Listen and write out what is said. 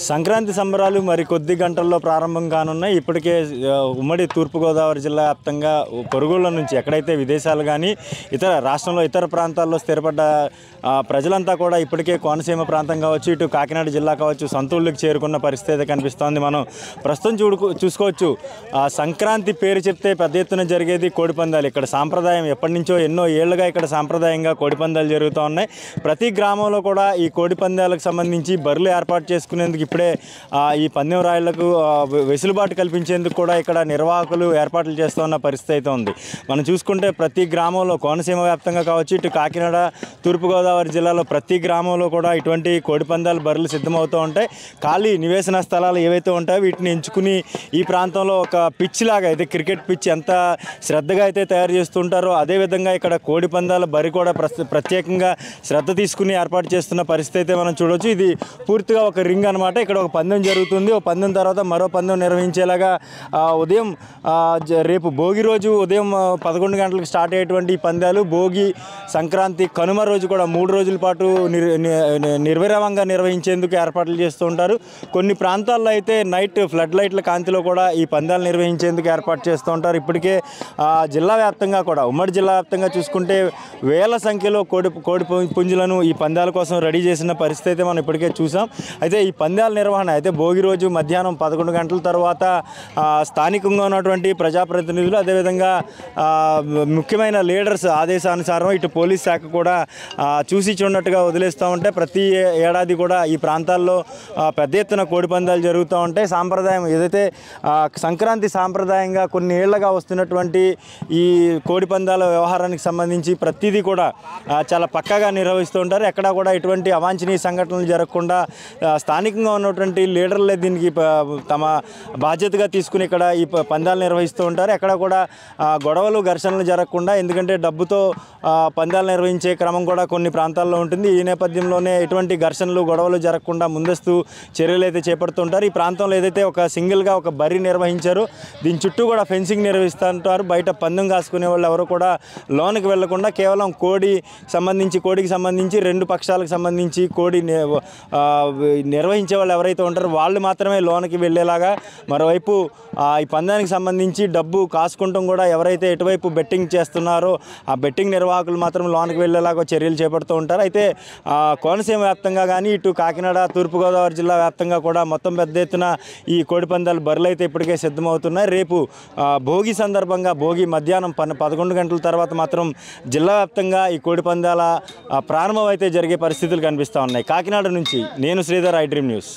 సంక్రాంతి సంబరాలు మరి కొద్ది గంటల్లో ప్రారంభం కానున్నాయి. ఇప్పటికే ఉమ్మడి తూర్పుగోదావరి జిల్లా వ్యాప్తంగా పొరుగుళ్ళ నుంచి ఎక్కడైతే విదేశాలు కానీ ఇతర రాష్ట్రంలో ఇతర ప్రాంతాల్లో స్థిరపడ్డ ప్రజలంతా కూడా ఇప్పటికే కోనసీమ ప్రాంతం కావచ్చు, ఇటు కాకినాడ జిల్లా కావచ్చు, సొంతూళ్ళకి చేరుకున్న పరిస్థితి కనిపిస్తోంది. మనం ప్రస్తుతం చూసుకోవచ్చు. సంక్రాంతి పేరు చెప్తే పెద్ద ఎత్తున జరిగేది కోడిపందాలు. ఇక్కడ సాంప్రదాయం ఎప్పటి నుంచో ఎన్నో ఏళ్లుగా ఇక్కడ సాంప్రదాయంగా కోడిపందాలు జరుగుతూ ఉన్నాయి. ప్రతి గ్రామంలో కూడా ఈ కోడిపందాలకు సంబంధించి బరులు ఏర్పాటు చేసుకునేందుకు ఇప్పుడే ఈ పందెం రాయుళ్లకు వెసులుబాటు కల్పించేందుకు కూడా ఇక్కడ నిర్వాహకులు ఏర్పాట్లు చేస్తున్న పరిస్థితి అయితే ఉంది. మనం చూసుకుంటే ప్రతి గ్రామంలో కోనసీమ వ్యాప్తంగా కావచ్చు, ఇటు కాకినాడ తూర్పుగోదావరి జిల్లాలో ప్రతి గ్రామంలో కూడా ఇటువంటి కోడిపందాలు బరులు సిద్ధమవుతూ ఉంటాయి. ఖాళీ నివేశన స్థలాలు ఏవైతే ఉంటాయో వీటిని ఎంచుకుని ఈ ప్రాంతంలో ఒక పిచ్ లాగా అయితే క్రికెట్ పిచ్ ఎంత శ్రద్ధగా అయితే తయారు చేస్తుంటారో అదేవిధంగా ఇక్కడ కోడిపందాల బరి కూడా ప్రత్యేకంగా శ్రద్ధ తీసుకుని ఏర్పాటు చేస్తున్న పరిస్థితి అయితే మనం చూడవచ్చు. ఇది పూర్తిగా ఒక రింగ్ అనమాట. ఇక్కడ ఒక పందెం జరుగుతుంది. ఒక పందెం తర్వాత మరో పందెం నిర్వహించేలాగా ఉదయం రేపు భోగి రోజు ఉదయం 11 గంటలకు స్టార్ట్ అయ్యేటువంటి ఈ పందాలు భోగి, సంక్రాంతి, కనుమ రోజు కూడా 3 రోజుల పాటు నిర్విరామంగా నిర్వహించేందుకు ఏర్పాట్లు చేస్తూ ఉంటారు. కొన్ని ప్రాంతాల్లో అయితే నైట్ ఫ్లడ్ లైట్ల కాంతిలో కూడా ఈ పందాలు నిర్వహించేందుకు ఏర్పాటు చేస్తూ ఉంటారు. ఇప్పటికే జిల్లా వ్యాప్తంగా కూడా ఉమ్మడి జిల్లా వ్యాప్తంగా చూసుకుంటే వేల సంఖ్యలో కోడి పుంజులను ఈ పందాల కోసం రెడీ చేసిన పరిస్థితి అయితే మనం ఇప్పటికే చూసాం. అయితే ఈ పందాల నిర్వహణ అయితే భోగి రోజు మధ్యాహ్నం 11 గంటల తర్వాత స్థానికంగా ఉన్నటువంటి ప్రజాప్రతినిధులు అదేవిధంగా ముఖ్యమైన లీడర్స్ ఆదేశానుసారం ఇటు పోలీస్ శాఖ కూడా చూసి చూడనట్టుగా వదిలేస్తూ ఉంటే ప్రతి ఏడాది కూడా ఈ ప్రాంతాల్లో పెద్ద ఎత్తున కోడి పందాలు జరుగుతూ ఉంటాయి. సాంప్రదాయం ఏదైతే సంక్రాంతి సాంప్రదాయంగా కొన్ని ఏళ్లుగా వస్తున్నటువంటి ఈ కోడి పందాల వ్యవహారానికి సంబంధించి ప్రతిదీ కూడా చాలా పక్కాగా నిర్వహిస్తూ ఉంటారు. ఎక్కడా కూడా ఎటువంటి అవాంఛనీయ సంఘటనలు జరగకుండా స్థానికంగా ఉన్నటువంటి లీడర్లే దీనికి తమ బాధ్యతగా తీసుకుని ఇక్కడ ఈ పందాలు నిర్వహిస్తూ ఉంటారు. ఎక్కడ కూడా గొడవలు, ఘర్షణలు జరగకుండా, ఎందుకంటే డబ్బుతో పందాలు నిర్వహించే క్రమం కూడా కొన్ని ప్రాంతాల్లో ఉంటుంది. ఈ నేపథ్యంలోనే ఎటువంటి ఘర్షణలు, గొడవలు జరగకుండా ముందస్తు చర్యలు అయితే చేపడుతుంటారు. ఈ ప్రాంతంలో ఏదైతే ఒక సింగిల్గా ఒక బరి నిర్వహించారో దీని చుట్టూ కూడా ఫెన్సింగ్ నిర్వహిస్తూ ఉంటారు. బయట పందెం కాసుకునే వాళ్ళు ఎవరు కూడా లోనికి వెళ్లకుండా కేవలం కోడికి సంబంధించి 2 పక్షాలకు సంబంధించి కోడి నిర్వహించే వాళ్ళు ఎవరైతే ఉంటారో వాళ్ళు మాత్రమే లోనికి వెళ్ళేలాగా, మరోవైపు ఈ పందానికి సంబంధించి డబ్బు కాసుకుంటాం కూడా ఎవరైతే ఎటువైపు బెట్టింగ్ చేస్తున్నారో ఆ బెట్టింగ్ నిర్వాహకులు మాత్రం లోనికి వెళ్ళేలాగా చర్యలు చేపడుతూ ఉంటారు. అయితే కోనసీమ వ్యాప్తంగా కానీ ఇటు కాకినాడ తూర్పుగోదావరి జిల్లా వ్యాప్తంగా కూడా మొత్తం పెద్ద ఎత్తున ఈ కోడి పందాలు బరులు అయితే ఇప్పటికే సిద్ధమవుతున్నాయి. రేపు భోగి సందర్భంగా భోగి మధ్యాహ్నం 11 గంటల తర్వాత మాత్రం జిల్లా వ్యాప్తంగా ఈ కోడి పందాల ప్రారంభం అయితే జరిగే పరిస్థితులు కనిపిస్తూ ఉన్నాయి. కాకినాడ నుంచి నేను శ్రీధర్, ఐ డ్రీమ్ న్యూస్.